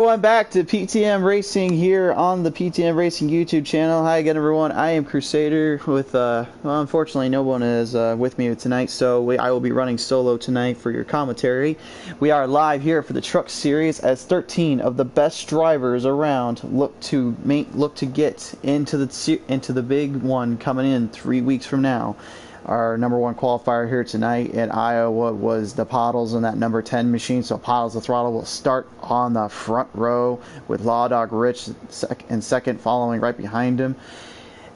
Everyone, back to PTM Racing here on the PTM Racing YouTube channel. Hi again, everyone. I am Crusader with, well, unfortunately, no one is with me tonight, so I will be running solo tonight for your commentary. We are live here for the Truck Series as 13 of the best drivers around look to get into the big one coming in 3 weeks from now. Our number one qualifier here tonight in Iowa was the Pottles in that number 10 machine. So Pottles the Throttle will start on the front row with Law Dog Rich in second, following right behind him.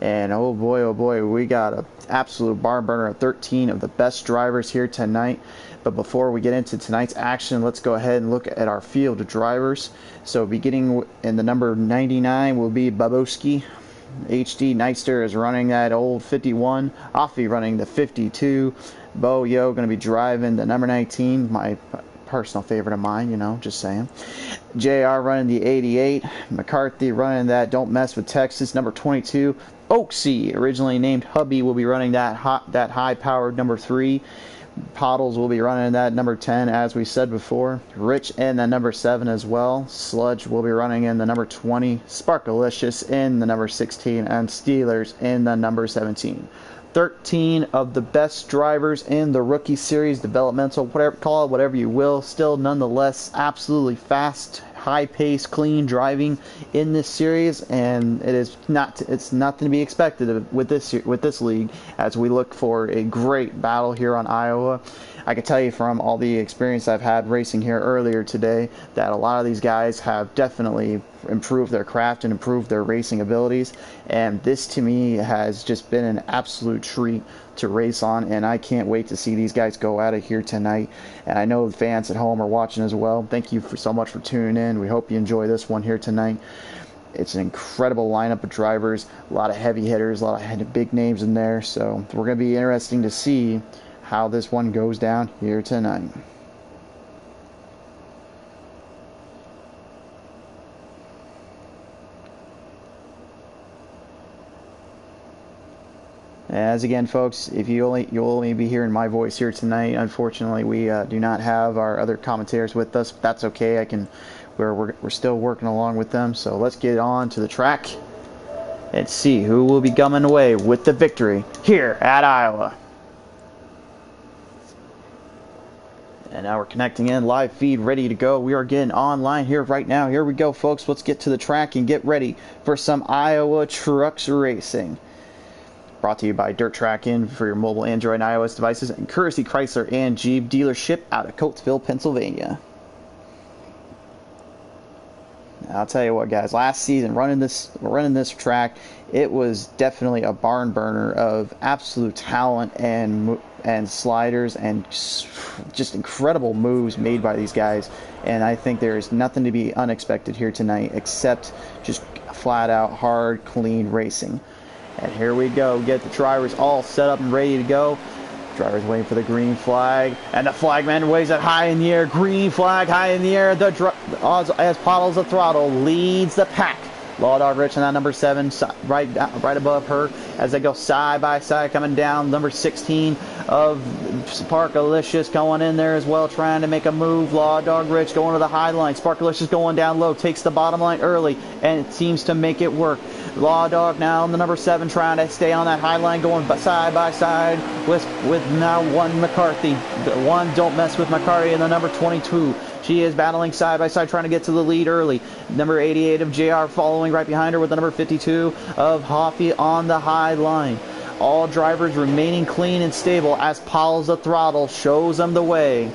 And oh boy, we got an absolute barn burner of 13 of the best drivers here tonight. But before we get into tonight's action, let's go ahead and look at our field of drivers. So beginning in the number 99 will be Babowski. HD Nightster is running that old 51. Offie running the 52. Bo Yo going to be driving the number 19. My personal favorite of mine, you know, just saying. JR running the 88. McCarthy running that Don't Mess with Texas number 22. Oaksy, originally named Hubby, will be running that high-powered number 3. Pottles will be running that number 10, as we said before. Rich in the number 7 as well. Sludge will be running in the number 20. Sparkalicious in the number 16. And Steelers in the number 17. 13 of the best drivers in the Rookie Series, developmental, whatever, call it whatever you will. Still, nonetheless, absolutely fast, high-paced, clean driving in this series, and it's nothing to be expected with this league as we look for a great battle here on Iowa. I can tell you from all the experience I've had racing here earlier today that a lot of these guys have definitely improved their craft and improved their racing abilities, and this to me has just been an absolute treat to race on, and I can't wait to see these guys go at it here tonight. And I know the fans at home are watching as well. Thank you so much for tuning in. We hope you enjoy this one here tonight. It's an incredible lineup of drivers, a lot of heavy hitters, a lot of big names in there, so we're going to be interesting to see how this one goes down here tonight. As again, folks, if you'll only be hearing my voice here tonight. Unfortunately, we do not have our other commentators with us. But that's okay. We're still working along with them. So let's get on to the track and see who will be coming away with the victory here at Iowa. And now we're connecting in, live feed ready to go. We are getting online here right now. Here we go, folks. Let's get to the track and get ready for some Iowa trucks racing. Brought to you by Dirt Track In for your mobile Android and iOS devices, and Courtesy Chrysler and Jeep dealership out of Coatesville, Pennsylvania. I'll tell you what, guys, last season running this track, it was definitely a barn burner of absolute talent and sliders and just incredible moves made by these guys. And I think there is nothing to be unexpected here tonight except just flat out hard, clean racing. And here we go, get the drivers all set up and ready to go. Drivers waiting for the green flag, and the flagman waves it high in the air. Green flag high in the air. As Pottles the Throttle leads the pack. Law Dog Rich on that number 7, right above her as they go side by side, coming down. Number 16 of Sparkalicious going in there as well, trying to make a move. Law Dog Rich going to the high line. Sparkalicious going down low, takes the bottom line early, and it seems to make it work. Law Dog now on the number 7, trying to stay on that high line, going side by side with now one McCarthy. One Don't Mess with McCarthy in the number 22. She is battling side by side, trying to get to the lead early. Number 88 of JR following right behind her with the number 52 of Hoffy on the high line. All drivers remaining clean and stable as Pottles the Throttle shows them the way.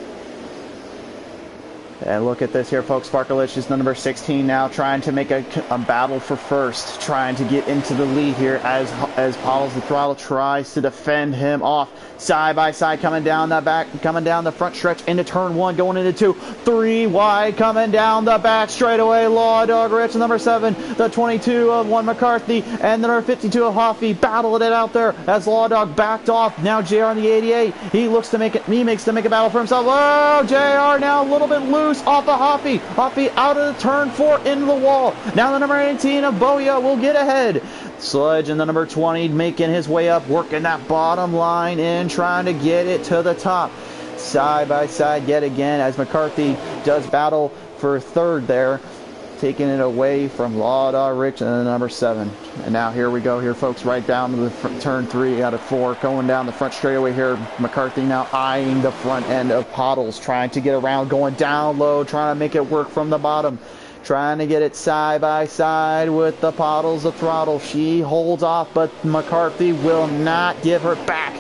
And look at this here, folks. Sparkalicious, the number 16 now, trying to make a battle for first, trying to get into the lead here as Pottles the Throttle tries to defend him off. Side by side, coming down the front stretch into turn 1, going into 2, 3 wide, coming down the back straightaway. Law Dog Rich, number 7, the 22 of one McCarthy, and the number 52 of Hoffy battling it out there as Law Dog backed off. Now JR on the 88, he makes to make a battle for himself. Oh, JR now a little bit loose off of Hoffy. Hoffy out of the turn 4 into the wall. Now the number 18 of Boya will get ahead. Sludge and the number 20 making his way up, working that bottom line in, trying to get it to the top. Side by side yet again as McCarthy does battle for third there. taking it away from Law Dog Rich and number 7. And now here we go here, folks, right down to the turn 3 out of 4, going down the front straightaway here. McCarthy now eyeing the front end of Pottles, trying to get around, going down low, trying to make it work from the bottom. Trying to get it side by side with the Pottles of throttle. She holds off, but McCarthy will not give her back.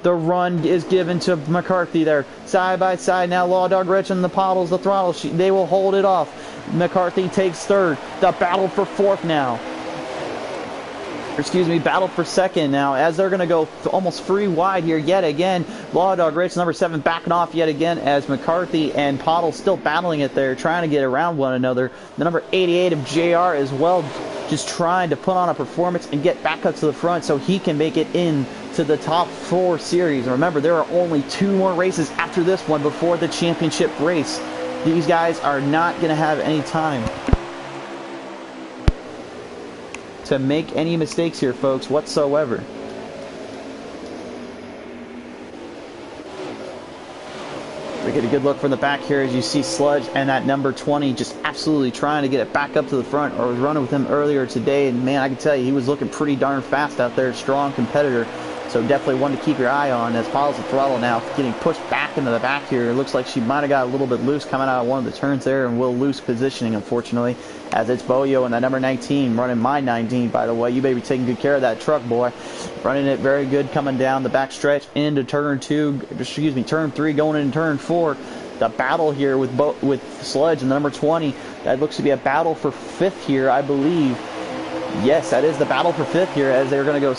The run is given to McCarthy there. Side by side now, Law Dog Rich and the Pottles of throttle. They will hold it off. McCarthy takes 3rd. The battle for 4th now. Excuse me, battle for 2nd now, as they're going to go almost free wide here yet again. Law Dog Rich, number 7, backing off yet again as McCarthy and Pottle still battling it there, trying to get around one another. The number 88 of JR as well, just trying to put on a performance and get back up to the front so he can make it in to the top 4 series. Remember, there are only 2 more races after this one before the championship race. These guys are not going to have any time to make any mistakes here, folks, whatsoever. We get a good look from the back here as you see Sludge and that number 20 just absolutely trying to get it back up to the front. I was running with him earlier today, and man, I can tell you, he was looking pretty darn fast out there, strong competitor. So definitely one to keep your eye on as Pottles of throttle now getting pushed back into the back here. It looks like she might have got a little bit loose coming out of one of the turns there, and will lose positioning, unfortunately, as it's Boyo and that number 19 running my 19, by the way. You better be taking good care of that truck, boy. Running it very good coming down the back stretch into turn 3 going into turn 4. The battle here with Sludge and the number 20. That looks to be a battle for 5th here, I believe. Yes, that is the battle for 5th here as they're going to go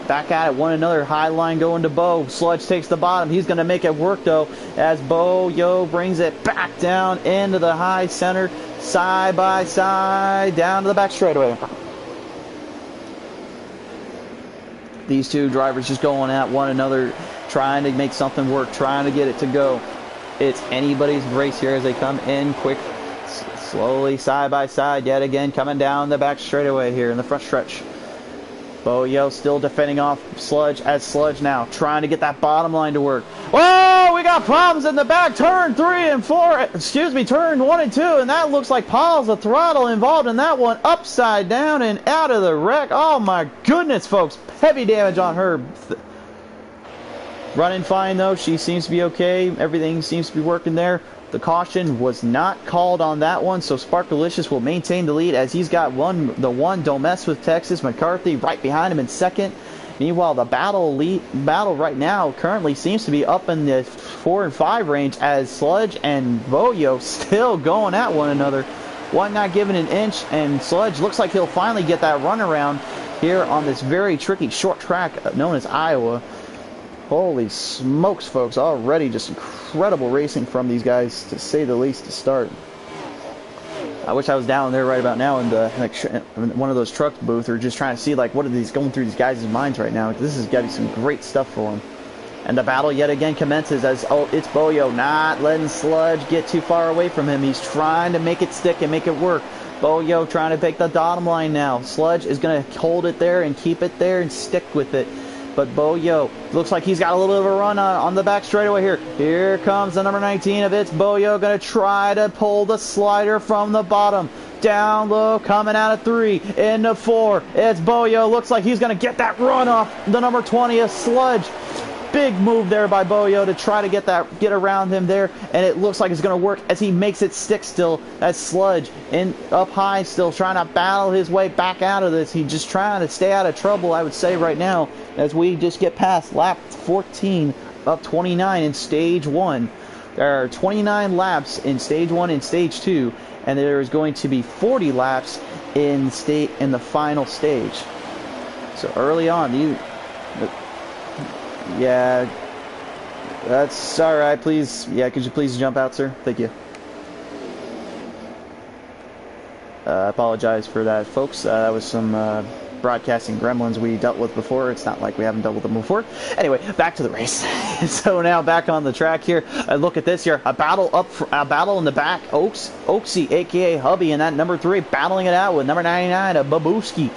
back at it. One another high line going to Bo. Sludge takes the bottom. He's going to make it work, though, as Bo brings it back down into the high center, side by side, down to the back straightaway. These 2 drivers just going at one another, trying to make something work, trying to get it to go. It's anybody's race here as they come in quick. Slowly, side by side, yet again, coming down the back straightaway here in the front stretch. Boyo still defending off Sludge as Sludge now trying to get that bottom line to work. Whoa, we got problems in the back. Turn 3 and 4, turn 1 and 2, and that looks like Pottles of throttle involved in that one. Upside down and out of the wreck. Oh my goodness, folks. Heavy damage on her. Running fine, though. She seems to be okay. Everything seems to be working there. The caution was not called on that one, so Sparkalicious will maintain the lead as he's got the one Don't Mess With Texas. McCarthy right behind him in 2nd. Meanwhile, the battle right now currently seems to be up in the 4 and 5 range as Sludge and Boyo still going at one another. One not giving an inch, and Sludge looks like he'll finally get that runaround here on this very tricky short track known as Iowa. Holy smokes, folks. Already just incredible racing from these guys, to say the least, to start. I wish I was down there right about now in the one of those truck booths, or just trying to see what are these going through these guys' minds right now. This is getting some great stuff for them. And the battle yet again commences as it's Boyo not letting Sludge get too far away from him. He's trying to make it stick and make it work. Boyo trying to take the bottom line now. Sludge is going to hold it there and keep it there and stick with it. But Boyo looks like he's got a little bit of a run on the back straightaway here. Here comes the number 19 of It's Boyo, going to try to pull the slider from the bottom. Down low, coming out of 3, into 4. It's Boyo. Looks like he's going to get that run off the number 20 of Sludge. Big move there by Boyo to try to get around him there, and it looks like it's going to work as he makes it stick still. As Sludge up high still trying to battle his way back out of this. He's just trying to stay out of trouble, I would say, right now, as we just get past lap 14 of 29 in stage 1. There are 29 laps in stage 1 and stage 2, and there is going to be 40 laps in the final stage. So early on, yeah, that's all right. Please, could you please jump out, sir? Thank you. I apologize for that, folks. That was some broadcasting gremlins we dealt with before. It's not like we haven't dealt with them before. Anyway, back to the race. So now back on the track here. Look at this here. A battle in the back. Oaksy, aka Hubby, and that number 3 battling it out with number 99 of Babuski.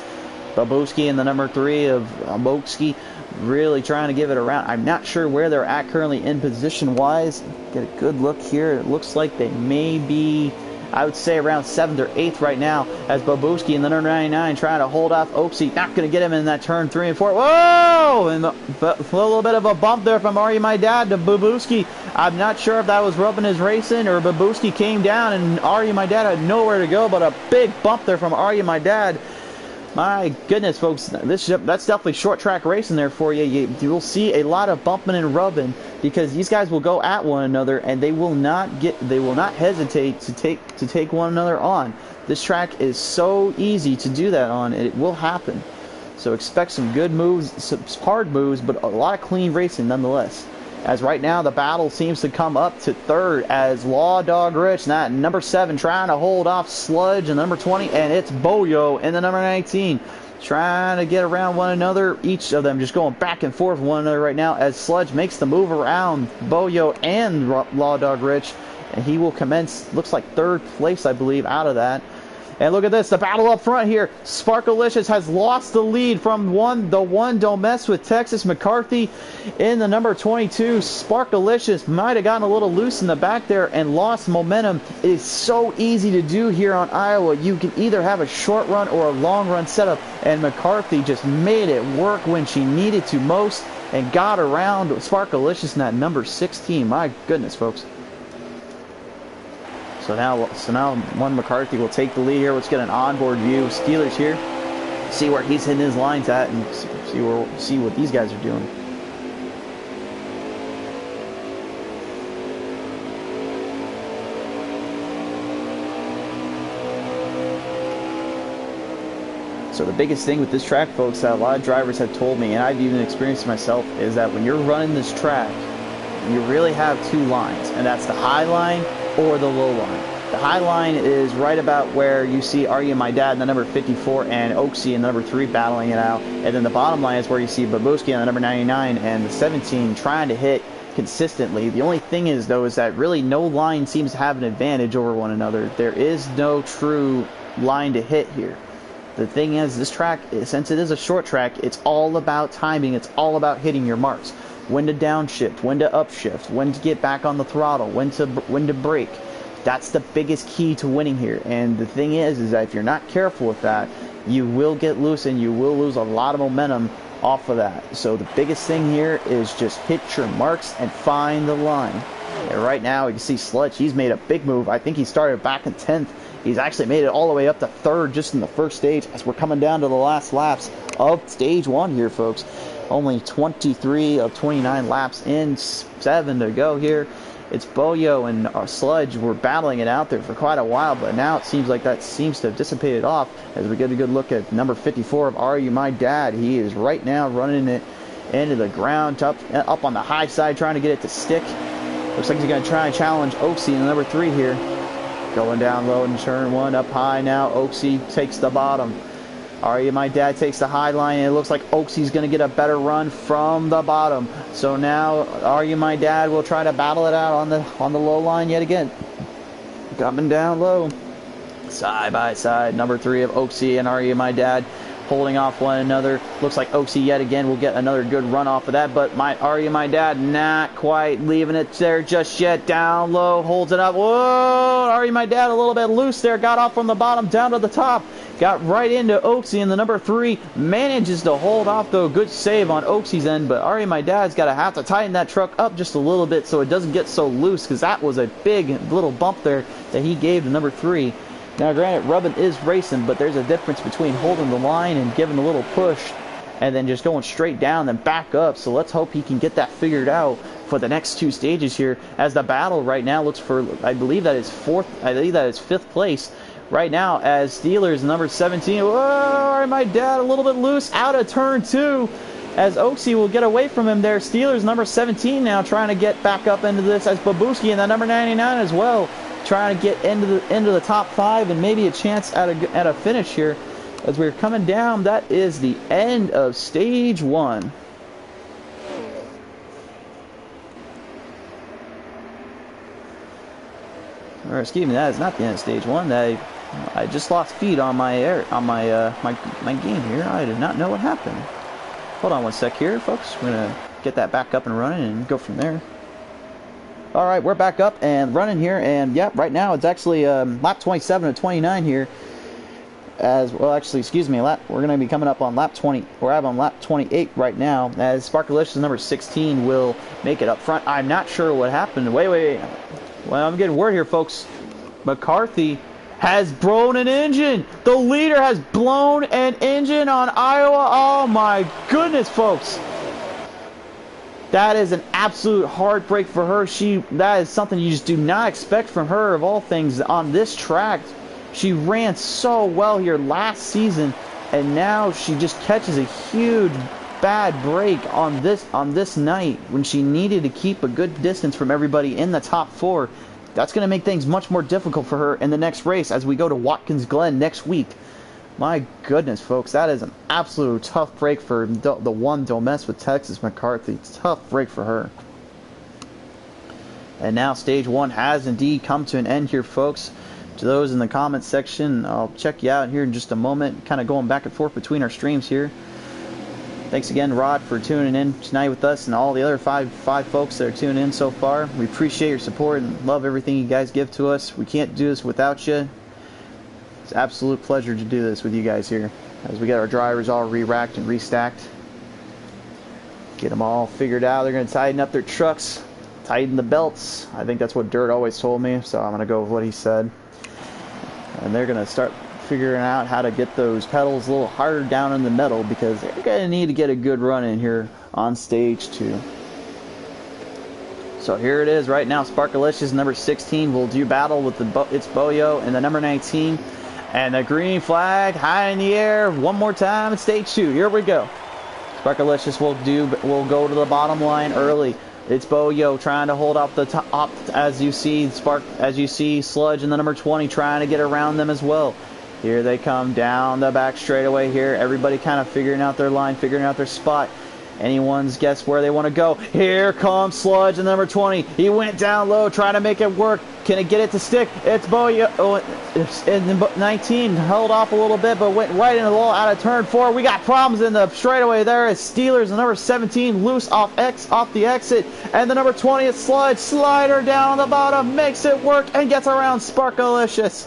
Babuski and the number 3 of Oaksy. Really trying to give it around. I'm not sure where they're at currently in position wise. Get a good look here. It looks like they may be I would say around 7th or 8th right now, as Babuski in the number 99 trying to hold off Oaksy. Not going to get him in that turn 3 and 4. Whoa! And a little bit of a bump there from Are You My Dad to Babuski. I'm not sure if that was rubbing his racing or Babuski came down and Are You My Dad had nowhere to go, but a big bump there from Are You My Dad. My goodness, folks, that's definitely short track racing there for you. You'll see a lot of bumping and rubbing because these guys will go at one another and they will not hesitate to take one another on. This track is so easy to do that on, and it will happen. So expect some good moves, some hard moves, but a lot of clean racing nonetheless. As right now the battle seems to come up to 3rd as Law Dog Rich, that number 7 trying to hold off Sludge and number 20, and it's Boyo in the number 19 trying to get around one another. Each of them just going back and forth with one another right now as Sludge makes the move around Boyo and Law Dog Rich, and he will commence, looks like 3rd place I believe out of that. And look at this, the battle up front here. Sparkalicious has lost the lead from the one Don't Mess with Texas McCarthy in the number 22. Sparkalicious might have gotten a little loose in the back there and lost momentum. It is so easy to do here on Iowa. You can either have a short run or a long run setup, and McCarthy just made it work when she needed to most and got around Sparkalicious in that number 16. My goodness, folks. So now one McCarthy will take the lead here. Let's get an onboard view of Steelers here. See where he's hitting his lines at and see what these guys are doing. So the biggest thing with this track, folks, that a lot of drivers have told me, and I've even experienced myself, is that when you're running this track, you really have 2 lines, and that's the high line or the low line. The high line is right about where you see Are You My Dad in the number 54 and Oaksy in the number 3 battling it out. And then the bottom line is where you see Babuski on the number 99 and the 17 trying to hit consistently. The only thing is, though, is that really no line seems to have an advantage over one another. There is no true line to hit here. The thing is, this track, since it is a short track, it's all about timing. It's all about hitting your marks. When to downshift, when to upshift, when to get back on the throttle, when to brake. That's the biggest key to winning here. And the thing is that if you're not careful with that, you will get loose and you will lose a lot of momentum off of that. So the biggest thing here is just hit your marks and find the line. And right now you can see Sludge, he's made a big move. I think he started back in 10th. He's actually made it all the way up to 3rd just in the first stage as we're coming down to the last laps of stage 1 here, folks. Only 23 of 29 laps in, 7 to go here. It's Boyo and Sludge were battling it out there for quite a while, but now it seems like that seems to have dissipated off as we get a good look at number 54 of Are You My Dad. He is right now running it into the ground, up on the high side, trying to get it to stick. Looks like he's going to try and challenge Oaksy in the number 3 here. Going down low in turn 1, up high now. Oaksy takes the bottom. Are You My Dad takes the high line, and it looks like Oaksy's going to get a better run from the bottom. So now Are You My Dad will try to battle it out on the low line yet again. Coming down low. Side by side, number 3 of Oaksy and Are You My Dad holding off one another. Looks like Oaksy yet again will get another good run off of that, but Are You My Dad not quite leaving it there just yet. Down low, holds it up. Whoa! Are You My Dad a little bit loose there, got off from the bottom down to the top. Got right into Oaksy in the number 3. Manages to hold off, though. Good save on Oaksy's end, but Are You My Dad's got to have to tighten that truck up just a little bit so it doesn't get so loose, because that was a big little bump there that he gave to number 3. Now, granted, rubbing is racing, but there's a difference between holding the line and giving a little push and then just going straight down, then back up. So let's hope he can get that figured out for the next 2 stages here, as the battle right now looks for, I believe that is 5th place right now, as Steelers number 17. Whoa, Are You My Dad a little bit loose out of turn 2, as Oaksy will get away from him there. Steelers number 17 now trying to get back up into this, as Babuski and that number 99 as well, trying to get into the top 5 and maybe a chance at a finish here. As we're coming down, that is the end of stage 1. Or excuse me, that is not the end of stage 1. I just lost feed on my game here. I did not know what happened. Hold on one sec here, folks. We're gonna get that back up and running and go from there. All right, we're back up and running here, and yeah, right now it's actually lap 27 to 29 here. As well, actually, excuse me, we're going to be coming up on lap 20. We're on lap 28 right now, as Sparkalicious number 16 will make it up front. I'm not sure what happened. Wait. Well, I'm getting word here, folks. McCarthy has blown an engine. The leader has blown an engine on Iowa. Oh my goodness, folks. That is an absolute heartbreak for her. That is something you just do not expect from her, of all things, on this track. She ran so well here last season, and now she just catches a huge bad break on this night when she needed to keep a good distance from everybody in the top 4. That's going to make things much more difficult for her in the next race as we go to Watkins Glen next week. My goodness, folks, that is an absolute tough break for the one Don't Mess with Texas McCarthy. It's a tough break for her. And now stage 1 has indeed come to an end here, folks. To those in the comments section, I'll check you out here in just a moment. Kind of going back and forth between our streams here. Thanks again, Rod, for tuning in tonight with us and all the other five folks that are tuning in so far. We appreciate your support and love everything you guys give to us. We can't do this without you. It's an absolute pleasure to do this with you guys here as we get our drivers all re-racked and restacked. Get them all figured out. They're going to tighten up their trucks, tighten the belts. I think that's what Dirt always told me, so I'm going to go with what he said. And they're going to start figuring out how to get those pedals a little harder down in the metal, because they're going to need to get a good run in here on stage 2. So here it is right now. Sparkalicious number 16 will do battle with it's Boyo and the number 19. And the green flag high in the air one more time at stage 2. Here we go. Sparkalicious will go to the bottom line early. It's Boyo trying to hold up the top, as you see Sludge and the number 20 trying to get around them as well. Here they come down the back straightaway here. Everybody kind of figuring out their line, figuring out their spot. Anyone's guess where they want to go. Here comes Sludge and number 20. He went down low trying to make it work. Can it get it to stick? It's Boyo. Oh, and 19 held off a little bit, but went right into the wall out of turn 4. We got problems in the straightaway there as Steelers, the number 17, loose off the exit. And the number 20 is Sludge. Slider down on the bottom, makes it work, and gets around Sparkalicious.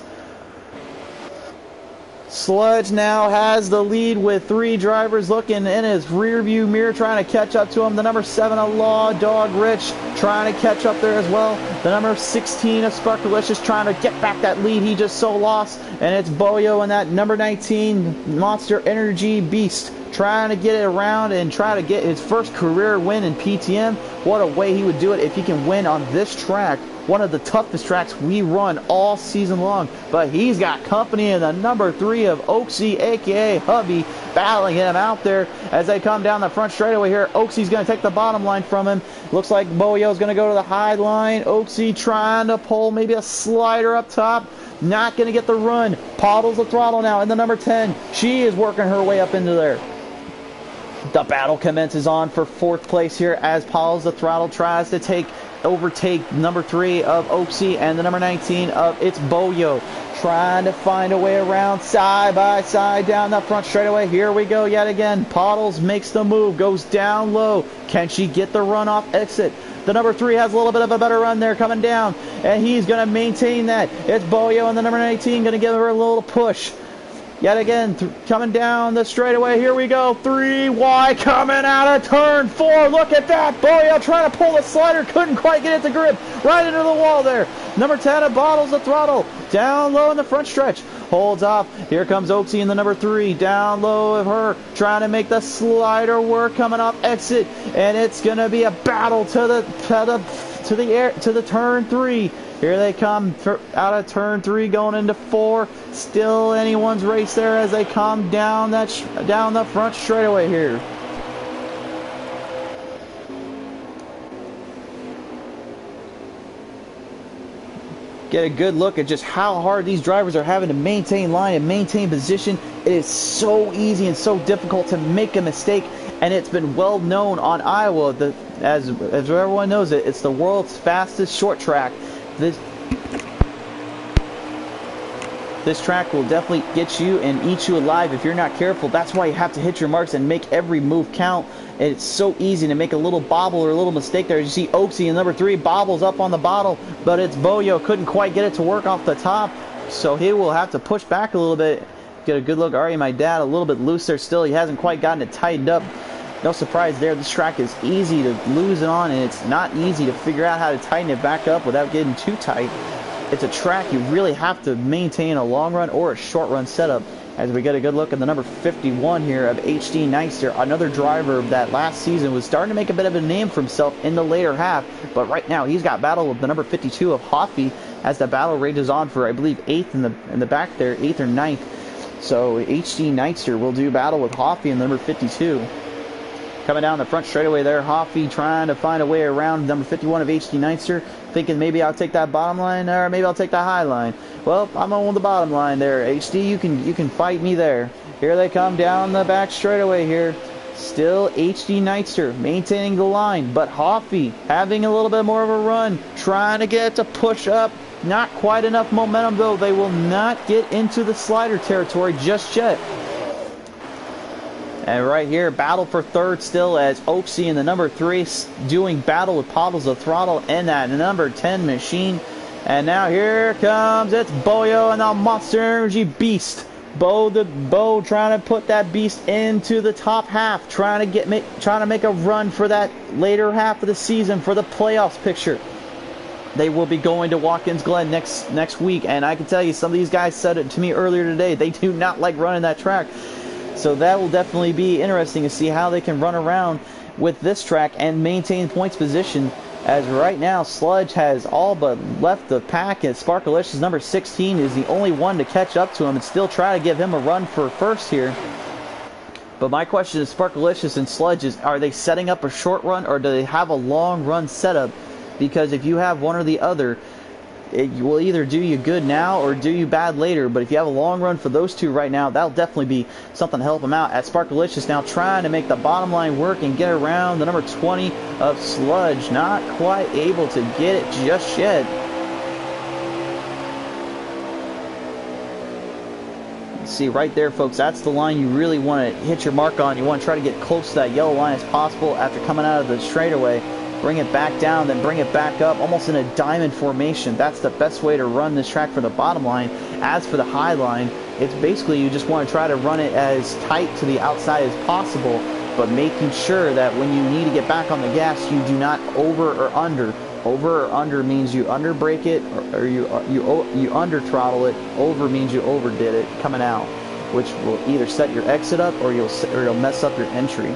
Sludge now has the lead with 3 drivers looking in his rear view mirror trying to catch up to him. The number 7 of Law Dog Rich trying to catch up there as well. The number 16 of Sparkalicious trying to get back that lead he just so lost. And it's Boyo and that number 19 Monster Energy Beast trying to get it around and try to get his first career win in PTM. What a way he would do it if he can win on this track. One of the toughest tracks we run all season long. But he's got company in the number 3 of Oaksy, a.k.a. Hubby, battling him out there as they come down the front straightaway here. Oaksy's going to take the bottom line from him. Looks like Boyo's going to go to the high line. Oaksy trying to pull maybe a slider up top. Not going to get the run. Poddles the throttle now in the number 10. She is working her way up into there. The battle commences on for 4th place here as Poddles the throttle tries to overtake number 3 of Oaksy and the number 19 of It's Boyo. Trying to find a way around side by side down the front straightaway. Here we go yet again. Poddles makes the move, goes down low. Can she get the run off exit? The number 3 has a little bit of a better run there coming down, and he's going to maintain that. It's Boyo and the number 19 going to give her a little push. Yet again, coming down the straightaway. Here we go. 3 wide coming out of turn 4. Look at that. Boyo trying to pull the slider. Couldn't quite get it to grip. Right into the wall there. Number 10 of Bottles the throttle. Down low in the front stretch. Holds off. Here comes Oaksy in the number 3. Down low of her. Trying to make the slider work coming off exit. And it's going to be a battle to the turn 3. Here they come out of turn 3 going into 4. Still anyone's race there as they come down the front straightaway here. Get a good look at just how hard these drivers are having to maintain line and maintain position. It is so easy and so difficult to make a mistake, and it's been well known on Iowa that as everyone knows it's the world's fastest short track. This track will definitely get you and eat you alive if you're not careful. That's why you have to hit your marks and make every move count. And it's so easy to make a little bobble or a little mistake there. As you see Oaksy in number 3 bobbles up on the bottle, but it's Boyo couldn't quite get it to work off the top, so he will have to push back a little bit. Get a good look. Already my dad a little bit loose there still. He hasn't quite gotten it tightened up. No surprise there. This track is easy to lose it on, and it's not easy to figure out how to tighten it back up without getting too tight. It's a track you really have to maintain a long run or a short run setup. As we get a good look at the number 51 here of HD Neister, another driver that last season was starting to make a bit of a name for himself in the later half, but right now he's got battle with the number 52 of Hoffy as the battle rages on for, I believe, 8th in the back there, 8th or 9th. So HD Neister will do battle with Hoffy in number 52. Coming down the front straightaway there, Hoffy trying to find a way around number 51 of HD Neister, thinking maybe I'll take that bottom line or maybe I'll take that high line. Well, I'm on the bottom line there. HD, you can fight me there. Here they come down the back straightaway here. Still HD Neister maintaining the line, but Hoffy having a little bit more of a run, trying to get it to push up. Not quite enough momentum though. They will not get into the slider territory just yet. And right here, battle for third still as Oaksy in the number 3 doing battle with Paddles of Throttle and that number 10 machine. And now here comes, it's Boyo and the Monster Energy Beast. Bo trying to put that beast into the top half, trying to make a run for that later half of the season for the playoffs picture. They will be going to Watkins Glen next week, and I can tell you some of these guys said it to me earlier today. They do not like running that track. So that will definitely be interesting to see how they can run around with this track and maintain points position, as right now Sludge has all but left the pack, and Sparkalicious number 16 is the only one to catch up to him and still try to give him a run for first here. But my question is, Sparkalicious and Sludge, are they setting up a short run or do they have a long run setup? Because if you have one or the other, it will either do you good now or do you bad later. But if you have a long run for those two right now, that'll definitely be something to help them out. As Sparkalicious now trying to make the bottom line work and get around the number 20 of Sludge. Not quite able to get it just yet. See right there, folks, that's the line you really want to hit your mark on. You want to try to get close to that yellow line as possible after coming out of the straightaway. Bring it back down, then bring it back up, almost in a diamond formation. That's the best way to run this track for the bottom line. As for the high line, it's basically you just want to try to run it as tight to the outside as possible, but making sure that when you need to get back on the gas, you do not over or under. Over or under means you under brake it, or you under throttle it. Over means you overdid it coming out, which will either set your exit up or you'll mess up your entry.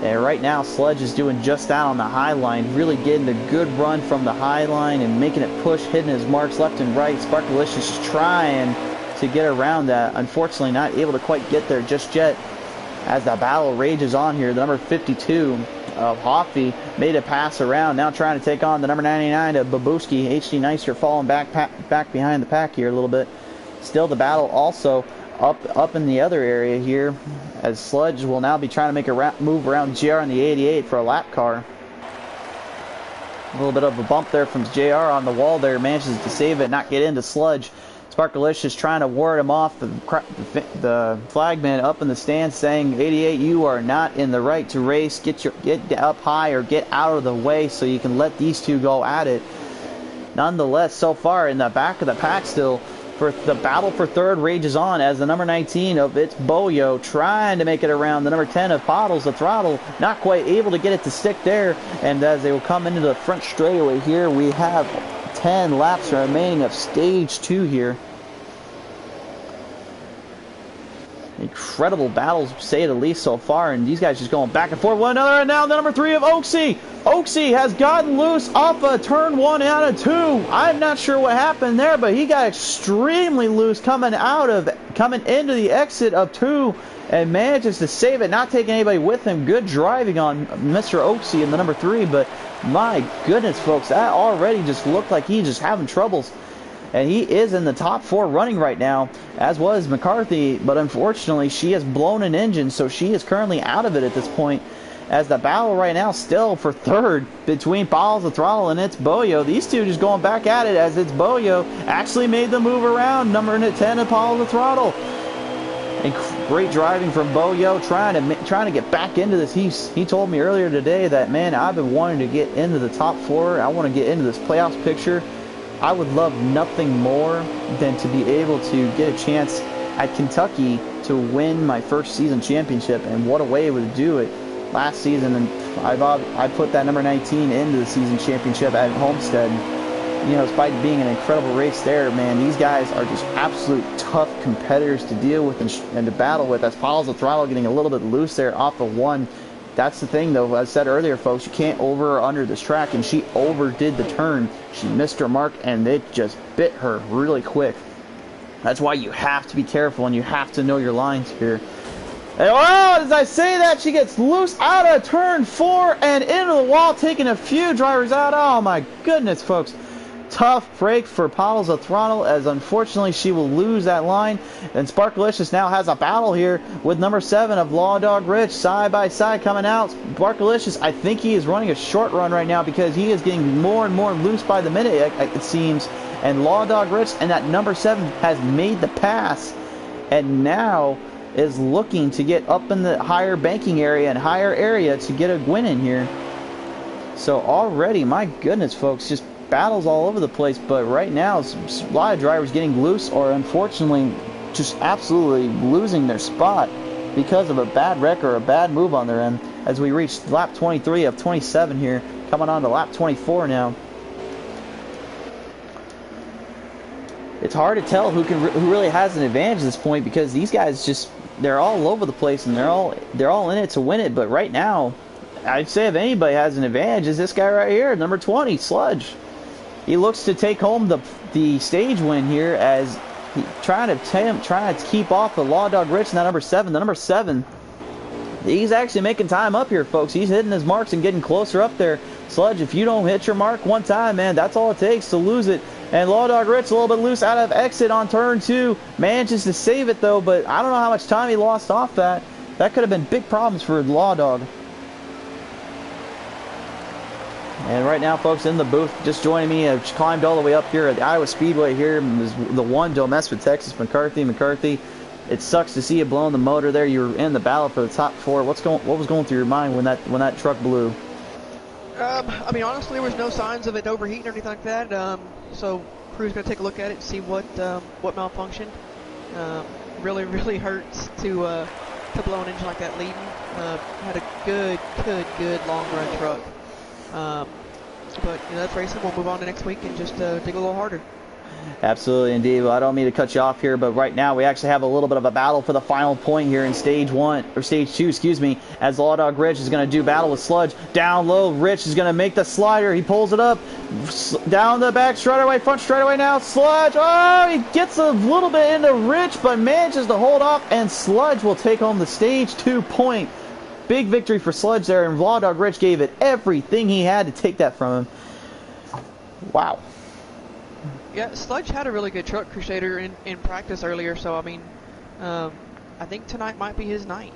And right now, Sludge is doing just that on the high line, really getting a good run from the high line and making it push, hitting his marks left and right. Sparkalicious is trying to get around that. Unfortunately, not able to quite get there just yet. As the battle rages on here, the number 52 of Hoffy made a pass around, now trying to take on the number 99 of Babushki. HD Neister falling back behind the pack here a little bit. Still the battle also up in the other area here, as Sludge will now be trying to make a move around JR on the 88 for a lap car. A little bit of a bump there from JR on the wall there, manages to save it, not get into Sludge. Sparkalicious trying to ward him off. The flagman up in the stands saying, 88, you are not in the right to race. Get up high or get out of the way so you can let these two go at it. Nonetheless, so far in the back of the pack still, for the battle for third rages on as the number 19 of It's Boyo trying to make it around the number 10 of Paddles the Throttle, not quite able to get it to stick there. And as they will come into the front straightaway here, we have 10 laps remaining of stage 2 here. Incredible battles, to say the least, so far, and these guys just going back and forth one another. And now the number 3 of Oaksy. Oaksy has gotten loose off of turn 1 out of 2. I'm not sure what happened there, but he got extremely loose coming into the exit of 2 and manages to save it, not taking anybody with him. Good driving on Mr. Oaksy in the number 3, but my goodness, folks, that already just looked like he's just having troubles. And he is in the top 4 running right now, as was McCarthy, but unfortunately she has blown an engine, so she is currently out of it at this point. as the battle right now still for third between Pauls the Throttle and It's Boyo. These two just going back at it as It's Boyo actually made the move around number 10 of Pauls the Throttle. And great driving from Boyo, trying to get back into this. He told me earlier today that, man, I've been wanting to get into the top 4. I want to get into this playoffs picture. I would love nothing more than to be able to get a chance at Kentucky to win my first season championship, and what a way to do it last season. And I put that number 19 into the season championship at Homestead. You know, despite being an incredible race there, man, these guys are just absolute tough competitors to deal with and to battle with. As Pauls the Throttle getting a little bit loose there off the 1. That's the thing, though. As I said earlier, folks, you can't over or under this track, and she overdid the turn. She missed her mark, and it just bit her really quick. That's why you have to be careful, and you have to know your lines here. And, oh, as I say that, she gets loose out of turn 4 and into the wall, taking a few drivers out. Oh, my goodness, folks. Tough break for Pauls the Throttle, as unfortunately she will lose that line. And Sparkalicious now has a battle here with number 7 of Law Dog Rich side by side coming out. Sparkalicious, I think he is running a short run right now because he is getting more and more loose by the minute, it seems. And Law Dog Rich and that number 7 has made the pass and now is looking to get up in the higher banking area and higher area to get a win in here. So already, my goodness, folks, just battles all over the place. But right now, a lot of drivers getting loose or unfortunately just absolutely losing their spot because of a bad wreck or a bad move on their end. As we reach lap 23 of 27 here, coming on to lap 24 now. It's hard to tell who really has an advantage at this point because these guys they're all over the place and they're all in it to win it. But right now, I'd say if anybody has an advantage, is this guy right here, number 20, Sludge. He looks to take home the stage win here as he trying to keep off the Law Dog Rich and that number 7. The number 7, he's actually making time up here, folks. He's hitting his marks and getting closer up there. Sludge, if you don't hit your mark one time, man, that's all it takes to lose it. And Law Dog Rich a little bit loose out of exit on turn 2. Manages to save it, though, but I don't know how much time he lost off that. That could have been big problems for Law Dog. And right now, folks, in the booth, just joining me, I've climbed all the way up here at the Iowa Speedway here. Is the one, don't mess with Texas McCarthy. It sucks to see you blowing the motor there. You were in the battle for the top 4. What was going through your mind when that truck blew? I mean, honestly, there was no signs of it overheating or anything like that. So crew's gonna take a look at it and see what malfunctioned. Really hurts to blow an engine like that leading. Had a good long run truck. But you know, that's racing. We'll move on to next week and just dig a little harder. Absolutely, indeed. Well, I don't mean to cut you off here, but right now we actually have a little bit of a battle for the final point here in stage 2, excuse me, as Law Dog Rich is going to do battle with Sludge. Down low, Rich is going to make the slider. He pulls it up, down the back straightaway, front straightaway now. Sludge, oh, he gets a little bit into Rich, but manages to hold off, and Sludge will take home the stage 2 point. Big victory for Sludge there, and Law Dog Rich gave it everything he had to take that from him. Wow. Yeah, Sludge had a really good truck, Crusader, in practice earlier, so I mean, I think tonight might be his night.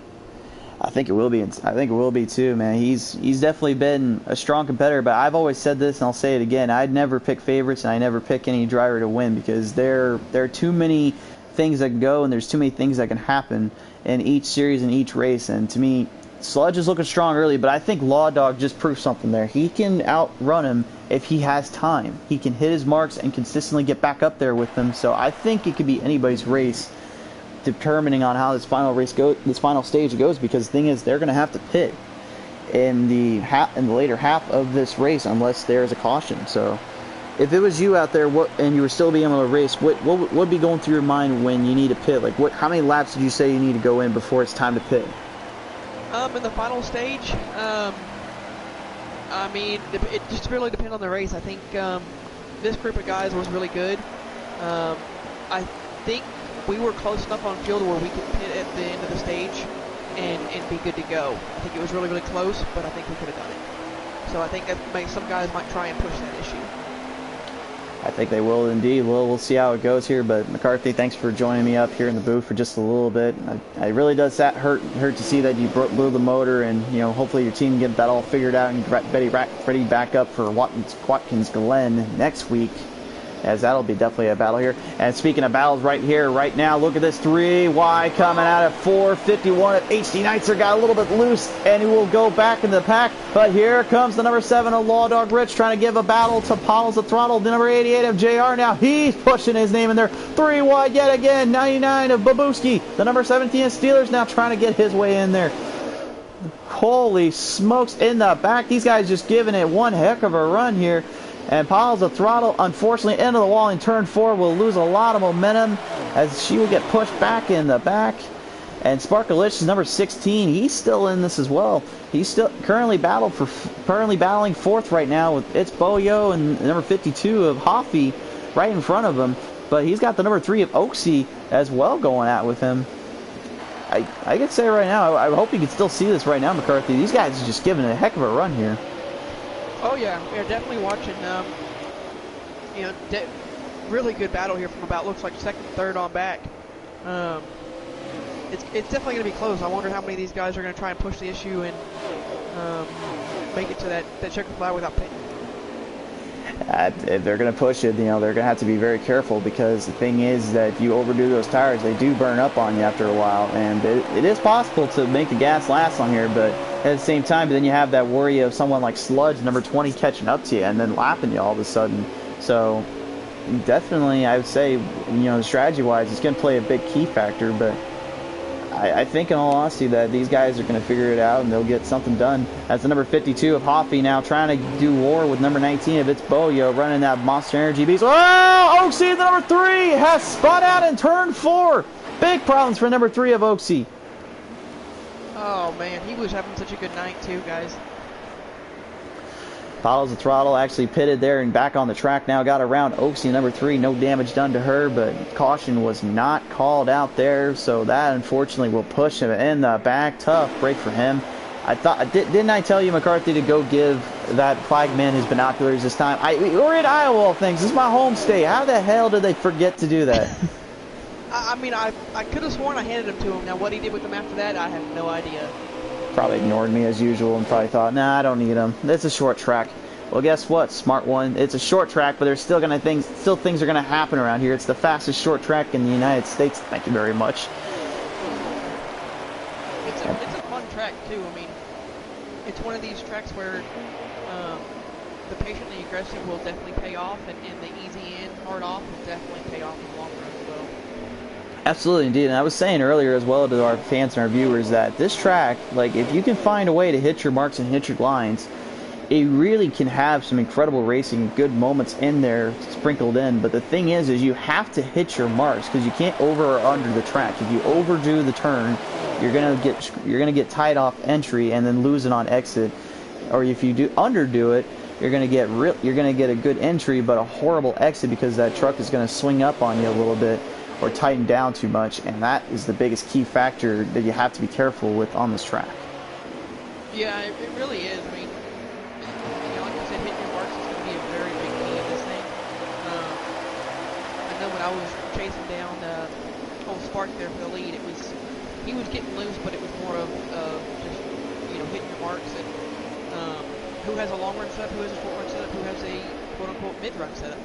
I think it will be. I think it will be too, man. He's definitely been a strong competitor, but I've always said this, and I'll say it again. I'd never pick favorites, and I never pick any driver to win because there are too many things that can go, and there's too many things that can happen in each series and each race. And to me, Sludge is looking strong early, but I think Law Dog just proved something there. He can outrun him if he has time. He can hit his marks and consistently get back up there with them. So I think it could be anybody's race, determining on how this final stage goes. Because the thing is, they're going to have to pit in the later half of this race unless there's a caution. So if it was you out there, and you were still being able to race, what would be going through your mind when you need to pit? Like, how many laps did you say you need to go in before it's time to pit? In the final stage, I mean, it just really depends on the race. I think this group of guys was really good. I think we were close enough on field where we could pit at the end of the stage and be good to go. I think it was really close, but I think we could have done it. So I think that some guys might try and push that issue. I think they will indeed. We'll see how it goes here. But McCarthy, thanks for joining me up here in the booth for just a little bit. It really does hurt to see that you blew the motor, and hopefully your team get that all figured out and ready back up for Watkins Glen next week, as that'll be definitely a battle here. And speaking of battles right here, right now, look at this 3Y coming out at 4:51. If HD Nitzer got a little bit loose, and he will go back in the pack. But here comes the number 7 of Law Dog Rich trying to give a battle to Pauls the Throttle. The number 88 of JR now. He's pushing his name in there. 3Y yet again. 99 of Babuski. The number 17 of Steelers now trying to get his way in there. Holy smokes, in the back. These guys just giving it one heck of a run here. And Pauls the Throttle, unfortunately, into the wall in turn 4, will lose a lot of momentum as she will get pushed back in the back. And Sparkleich is number 16. He's still in this as well. He's still currently battling 4th right now with It's Boyo and number 52 of Hoffy right in front of him. But he's got the number 3 of Oaksy as well going at with him. I could say right now, I hope you can still see this right now, McCarthy. These guys are just giving it a heck of a run here. Oh yeah, we're definitely watching. Really good battle here from about looks like 2nd, 3rd on back. It's definitely going to be close. I wonder how many of these guys are going to try and push the issue and make it to that checkered flag without pitting. If they're going to push it, they're going to have to be very careful, because the thing is that if you overdo those tires, they do burn up on you after a while, and it is possible to make the gas last on here, but at the same time, then you have that worry of someone like Sludge, number 20, catching up to you and then lapping you all of a sudden. So definitely, I would say, strategy-wise, it's going to play a big key factor, but I think in all honesty that these guys are going to figure it out and they'll get something done. That's the number 52 of Hoffy now trying to do war with number 19 of It's Boyo running that Monster Energy Beast. Oh, Oaksy, the number 3, has spun out in turn 4. Big problems for number 3 of Oaksy. Oh man, he was having such a good night too, guys. Pauls the Throttle actually pitted there and back on the track now. Got around Oaksy, number 3. No damage done to her, but caution was not called out there. So that unfortunately will push him in the back. Tough break for him. Didn't I tell you, McCarthy, to go give that flagman his binoculars this time? We're in Iowa, all things. This is my home state. How the hell did they forget to do that? I mean, I could have sworn I handed them to him. Now, what he did with them after that, I have no idea. Probably ignored me as usual and probably thought, nah, I don't need them. It's a short track. Well, guess what, smart one? It's a short track, but there's still things are gonna happen around here. It's the fastest short track in the United States. Thank you very much. It's a fun track too. I mean, it's one of these tracks where the patiently aggressive will definitely pay off, and the easy in, hard off will definitely pay off in the long run as well. Absolutely, indeed. And I was saying earlier as well to our fans and our viewers that this track, like, if you can find a way to hit your marks and hit your lines, it really can have some incredible racing, good moments in there sprinkled in. But the thing is you have to hit your marks, because you can't over or under the track. If you overdo the turn, you're gonna get tied off entry and then lose it on exit. Or if you do underdo it, you're gonna get a good entry but a horrible exit, because that truck is gonna swing up on you a little bit or tighten down too much, and that is the biggest key factor that you have to be careful with on this track. Yeah, it really is. I mean, like I said, hitting your marks is going to be a very big key in this thing. I know when I was chasing down old Spark there for the lead, he was getting loose, but it was more of just hitting your marks and who has a long run setup, who has a short run setup, who has a quote unquote mid run setup.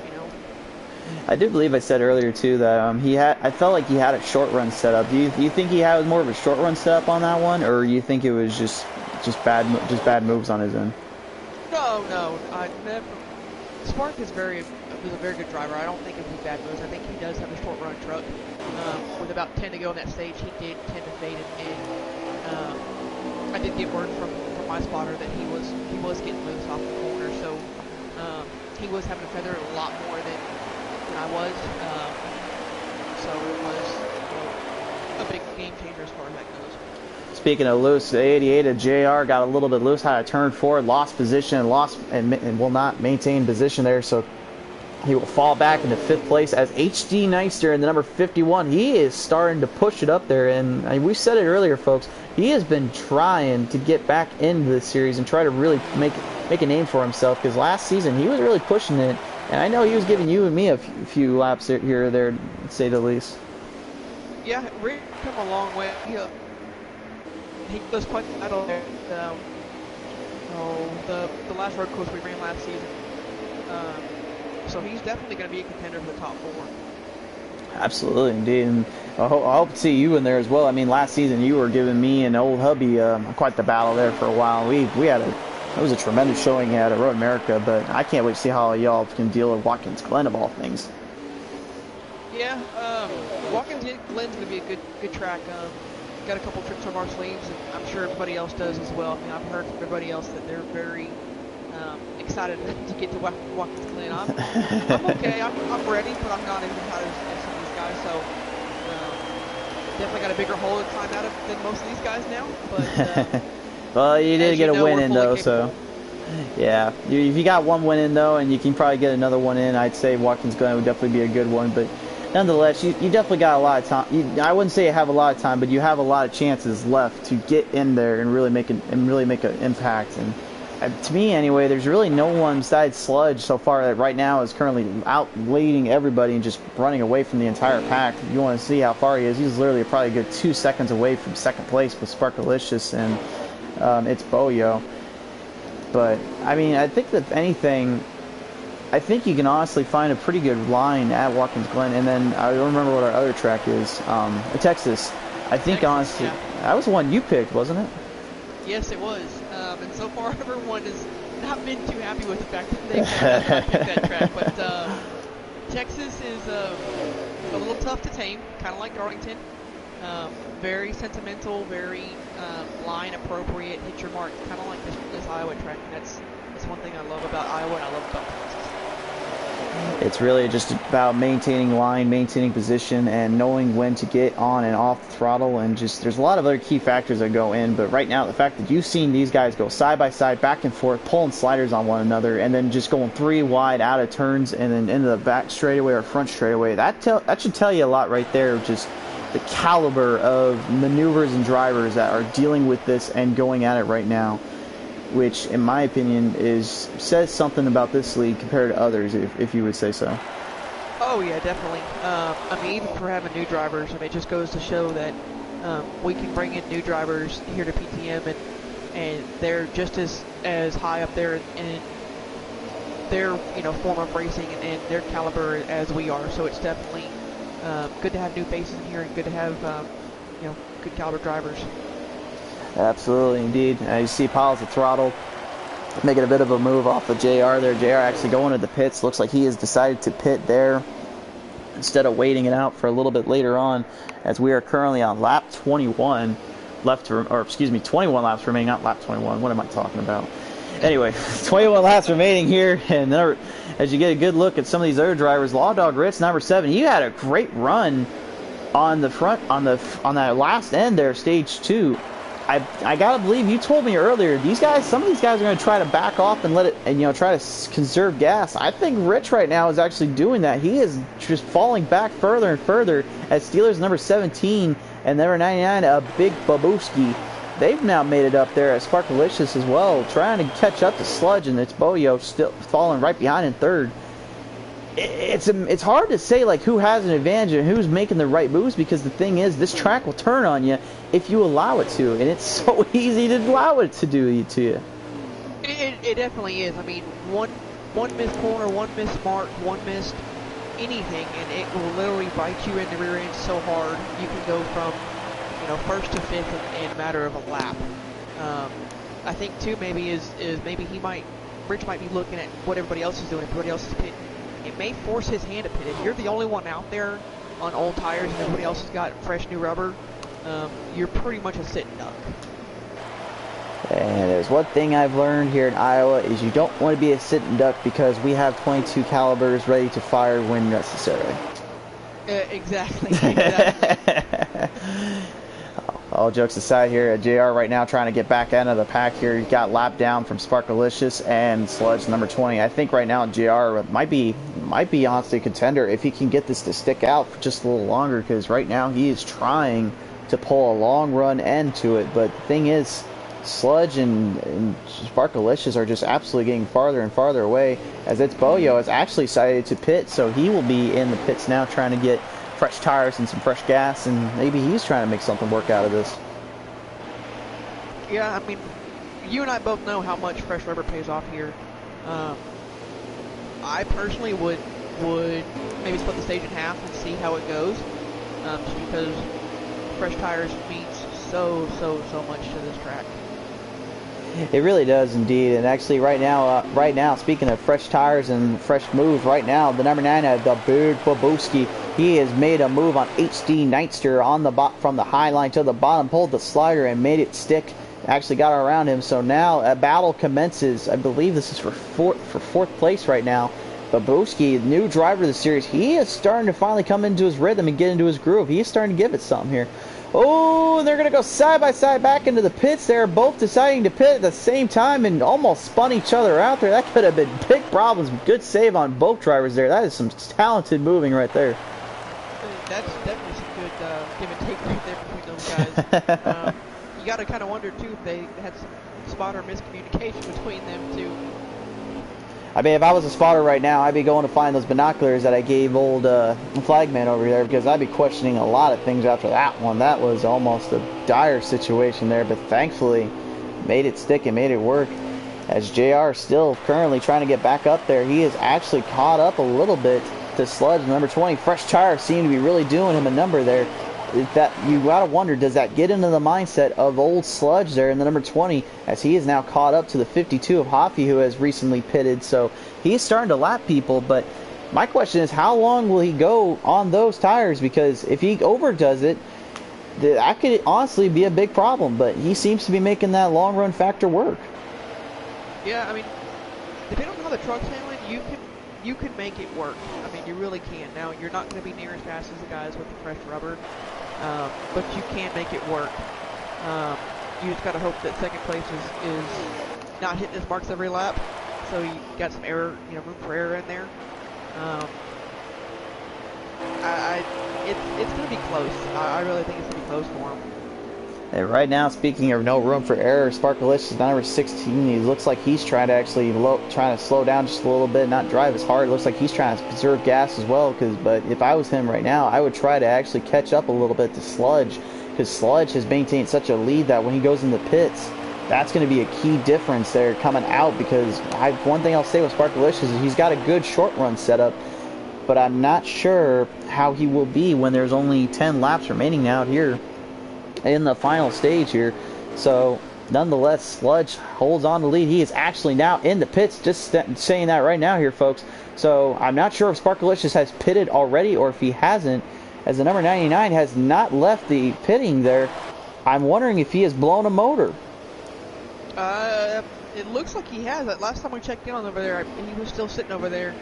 I do believe I said earlier too that I felt like he had a short run setup. Do you think he had more of a short run setup on that one, or you think it was just bad moves on his end? No. Spark was a very good driver. I don't think it was bad moves. I think he does have a short run truck. With about 10 to go on that stage, he did tend to fade it in. I did get word from my spotter that he was getting loose off the corner, so he was having to feather it a lot more than I was, so it was a big game changer as far as that goes. Speaking of loose, the 88 of JR got a little bit loose, had a turn forward, lost position, and will not maintain position there, so he will fall back into 5th place as HD Neister in the number 51. He is starting to push it up there, and we said it earlier, folks, he has been trying to get back into the series and try to really make a name for himself, because last season he was really pushing it, And I know he was giving you and me a few laps here or there, to say the least. Yeah, Rick come a long way. He was quite idle there. The last road course we ran last season. So he's definitely going to be a contender for the top 4. Absolutely, indeed. And I hope to see you in there as well. I mean, last season you were giving me and old hubby quite the battle there for a while. It was a tremendous showing at Road America, but I can't wait to see how y'all can deal with Watkins Glen of all things. Yeah, Watkins Glen's going to be a good track. Got a couple tricks from our sleeves, and I'm sure everybody else does as well. I mean, I've heard from everybody else that they're very excited to get to Watkins Glen. I'm okay. I'm ready, but I'm not as excited as some of these guys. So definitely got a bigger hole to climb out of than most of these guys now. But well, you did get a win in though, capable. so yeah. If you got one win in though, and you can probably get another one in, I'd say Watkins Glen would definitely be a good one. But nonetheless, you definitely got a lot of time. I wouldn't say you have a lot of time, but you have a lot of chances left to get in there and really make an impact. And to me, anyway, there's really no one besides Sludge so far that right now is currently out leading everybody and just running away from the entire pack. If you want to see how far he is, he's literally probably a good 2 seconds away from second place with Sparkalicious and it's Boyo. But I mean, I think that if anything, I think you can honestly find a pretty good line at Watkins Glen, and then I don't remember what our other track is. Texas. I think Texas, honestly, yeah. that was the one you picked, wasn't it? Yes, it was. And so far, everyone has not been too happy with the fact that they've picked that track. But Texas is a little tough to tame, kind of like Darlington. Very sentimental, very line appropriate, hit your mark, kind of like this Iowa track. And that's one thing I love about Iowa and I love about Texas. It's really just about maintaining line, maintaining position, and knowing when to get on and off the throttle. And just there's a lot of other key factors that go in. But right now, the fact that you've seen these guys go side by side, back and forth, pulling sliders on one another, and then just going 3 wide out of turns and then into the back straightaway or front straightaway, that should tell you a lot right there. Just the caliber of maneuvers and drivers that are dealing with this and going at it right now, which in my opinion says something about this league compared to others, if you would say so. Oh yeah, definitely. I mean, even for having new drivers, I mean, it just goes to show that we can bring in new drivers here to PTM, and they're just as high up there in their form of racing and their caliber as we are. So it's definitely good to have new faces in here and good to have good caliber drivers. Absolutely, indeed. You see Piles at throttle, making a bit of a move off of JR there. JR actually going to the pits. Looks like he has decided to pit there instead of waiting it out for a little bit later on, as we are currently on lap 21 21 laps remaining, not lap 21. What am I talking about? Anyway, 21 laps remaining here, and then as you get a good look at some of these other drivers, Law Dog Ritz, number 7, he had a great run on the front, on that last end there, stage 2. I gotta believe, you told me earlier, some of these guys are gonna try to back off and let it, and try to conserve gas. I think Rich right now is actually doing that. He is just falling back further and further as Steelers number 17 and number 99, a Big Babooski. They've now made it up there at Sparkalicious as well, trying to catch up to Sludge, and it's Boyo still falling right behind in third. It's hard to say like who has an advantage and who's making the right moves, because the thing is, this track will turn on you if you allow it to, and it's so easy to allow it to do to you. It definitely is. I mean, one missed corner, one missed mark, one missed anything, and it will literally bite you in the rear end so hard. You can go from first to fifth in a matter of a lap. I think too maybe is maybe Rich might be looking at what everybody else is doing. Everybody else is pitting. It may force his hand to pit. If you're the only one out there on old tires and everybody else has got fresh new rubber, you're pretty much a sitting duck. And there's one thing I've learned here in Iowa is you don't want to be a sitting duck, because we have 22 calibers ready to fire when necessary. Exactly. All jokes aside here, JR right now trying to get back into the pack here. He got lapped down from Sparkalicious and Sludge number 20. I think right now JR might be honestly a contender if he can get this to stick out for just a little longer, because right now he is trying to pull a long run end to it. But the thing is, Sludge and Sparkalicious are just absolutely getting farther and farther away, as it's Boyo has actually decided to pit, so he will be in the pits now trying to get fresh tires and some fresh gas, and maybe he's trying to make something work out of this. Yeah, I mean, you and I both know how much fresh rubber pays off here. I personally would maybe split the stage in half and see how it goes, just because fresh tires means so much to this track. It really does indeed, and actually right now, speaking of fresh tires and fresh moves, right now the number 9, the big Babowski, he has made a move on HD Nightster on the from the high line to the bottom, pulled the slider and made it stick. Actually got around him, so now a battle commences. I believe this is for fourth place right now. Babowski, new driver of the series, he is starting to finally come into his rhythm and get into his groove. He is starting to give it something here. Oh, they're going to go side by side back into the pits. They're both deciding to pit at the same time and almost spun each other out there. That could have been big problems. Good save on both drivers there. That is some talented moving right there. That's definitely some good give and take right there between those guys. You got to kind of wonder, too, if they had some spotter miscommunication between them two. I mean, if I was a spotter right now, I'd be going to find those binoculars that I gave old Flagman over there, because I'd be questioning a lot of things after that one. That was almost a dire situation there, but thankfully made it stick and made it work. As JR is still currently trying to get back up there, he is actually caught up a little bit to Sludge. Number 20, fresh tires seem to be really doing him a number there. That you gotta wonder, does that get into the mindset of old Sludge there in the number 20, as he is now caught up to the 52 of Hoffy, who has recently pitted, so he's starting to lap people. But my question is, how long will he go on those tires? Because if he overdoes it, that could honestly be a big problem, but he seems to be making that long run factor work. Yeah, I mean, depending on how the truck's handling, you can make it work. I mean, you really can. Now, you're not going to be near as fast as the guys with the fresh rubber, but you can make it work. You just got to hope that second place is not hitting his marks every lap, so you got some error, room for error in there. It's going to be close. I really think it's going to be close for him. And right now, speaking of no room for error, Sparkalicious is number 16. He looks like he's trying to actually slow down just a little bit, not drive as hard. It looks like he's trying to conserve gas as well. But if I was him right now, I would try to actually catch up a little bit to Sludge, because Sludge has maintained such a lead that when he goes in the pits, that's going to be a key difference there coming out. Because one thing I'll say with Sparkalicious is he's got a good short run setup, but I'm not sure how he will be when there's only 10 laps remaining out here in the final stage here. So nonetheless, Sludge holds on to lead. He is actually now in the pits, just saying that right now here, folks. So I'm not sure if Sparkalicious has pitted already or if he hasn't, as the number 99 has not left the pitting there. I'm wondering if he has blown a motor. It looks like he has. Last time we checked in on over there, he was still sitting over there.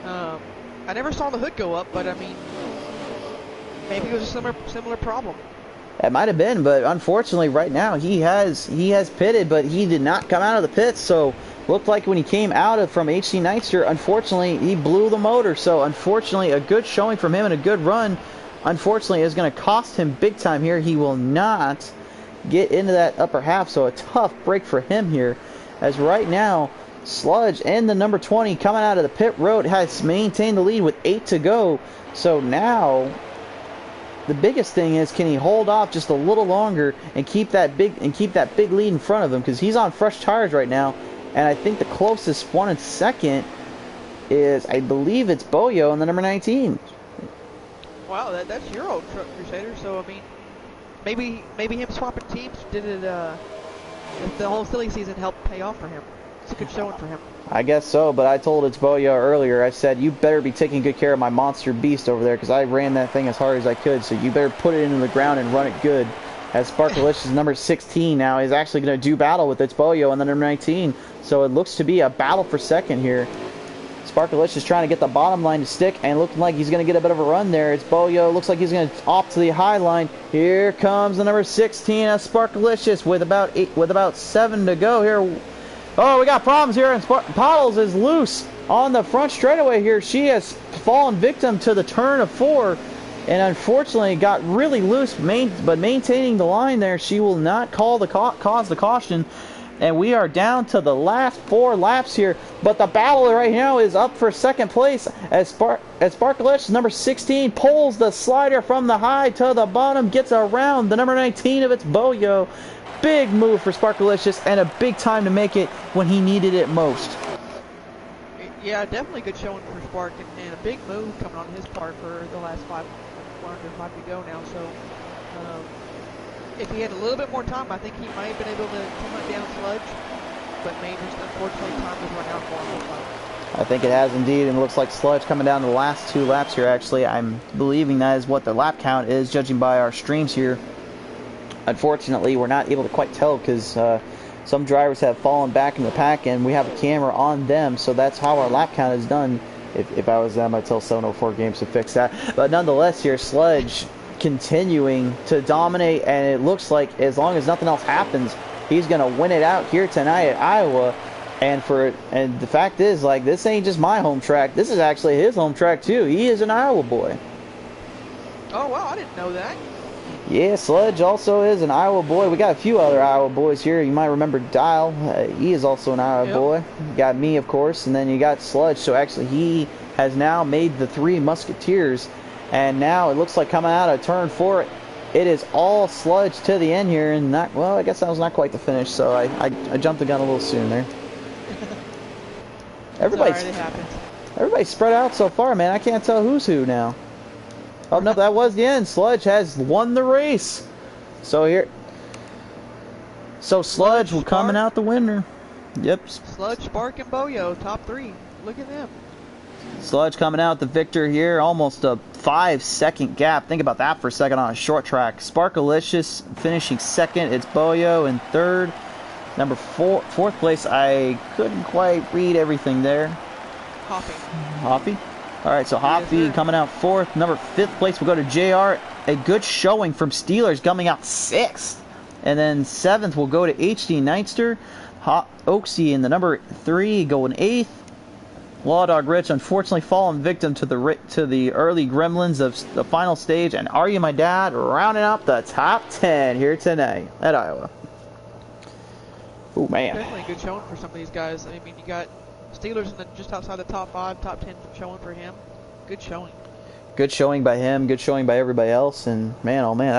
I never saw the hood go up, but I mean, maybe it was a similar problem. It might have been, but unfortunately right now he has pitted, but he did not come out of the pits. So looked like when he came out from HC Nightster, unfortunately he blew the motor. So unfortunately, a good showing from him and a good run, unfortunately, is going to cost him big time here. He will not get into that upper half, so a tough break for him here, as right now Sludge and the number 20 coming out of the pit road has maintained the lead with 8 to go. So now the biggest thing is, can he hold off just a little longer and keep that big lead in front of him, because he's on fresh tires right now. And I think the closest one in second is, I believe it's Boyo in the number 19. Wow, that's your old truck, Crusader. So I mean, maybe him swapping teams did it. The whole silly season helped pay off for him. It's a good showing for him. I guess so, but I told it's Boyo earlier. I said, you better be taking good care of my monster beast over there, because I ran that thing as hard as I could, so you better put it into the ground and run it good. As Sparkalicious number 16 now is actually going to do battle with its Boyo on the number 19. So it looks to be a battle for second here. Sparkalicious trying to get the bottom line to stick, and looking like he's going to get a bit of a run there. It's Boyo. Looks like he's going to off to the high line. Here comes the number 16 of Sparkalicious with about 7 to go here. Oh, we got problems here, and Pottles is loose on the front straightaway here. She has fallen victim to the turn of 4. and unfortunately got really loose, but maintaining the line there. She will not call the cause the caution, and we are down to the last 4 laps here. But the battle right now is up for second place as Sparkalicious, number 16, pulls the slider from the high to the bottom, gets around the number 19 of its Boyo. Big move for Sparkalicious, and a big time to make it when he needed it most. Yeah, definitely good showing for Spark, and a big move coming on his part for the last 5 to go now. So if he had a little bit more time, I think he might have been able to hunt down Sludge, but maybe just unfortunately time has run out for him. I think it has indeed, and it looks like Sludge coming down to the last 2 laps here. Actually, I'm believing that is what the lap count is, judging by our streams here. Unfortunately, we're not able to quite tell because some drivers have fallen back in the pack, and we have a camera on them, so that's how our lap count is done. If I was them, I'd tell 704 Games to fix that. But nonetheless, here, Sludge continuing to dominate, and it looks like as long as nothing else happens, he's going to win it out here tonight at Iowa. And the fact is, like, this ain't just my home track. This is actually his home track, too. He is an Iowa boy. Oh, wow, I didn't know that. Yeah, Sludge also is an Iowa boy. We got a few other Iowa boys here. You might remember Dial. He is also an Iowa boy. You got me, of course, and then you got Sludge. So actually, he has now made the 3 Musketeers. And now it looks like coming out of turn 4, it is all Sludge to the end here. And well, I guess that was not quite the finish. So I jumped the gun a little soon there. Everybody's spread out so far, man. I can't tell who's who now. Oh, no, that was the end. Sludge has won the race. So Sludge will coming out the winner. Yep. Sludge, Spark, and Boyo, top 3. Look at them. Sludge coming out the victor here. Almost a 5-second gap. Think about that for a second on a short track. Sparkalicious finishing second. It's Boyo in third. Number 4th place. I couldn't quite read everything there. Hoppy. All right, so Hoppy coming out 4th. Number 5th place will go to JR. A good showing from Steelers coming out 6th. And then 7th will go to HD Nightster. Oaksy in the number 3 going 8th. Law Dog Rich unfortunately fallen victim to the early gremlins of the final stage. And Are You My Dad rounding up the top 10 here tonight at Iowa. Oh, man. Definitely a good showing for some of these guys. I mean, you got Steelers just outside the top 5, top 10 showing for him. Good showing. Good showing by him. Good showing by everybody else. And man, oh man,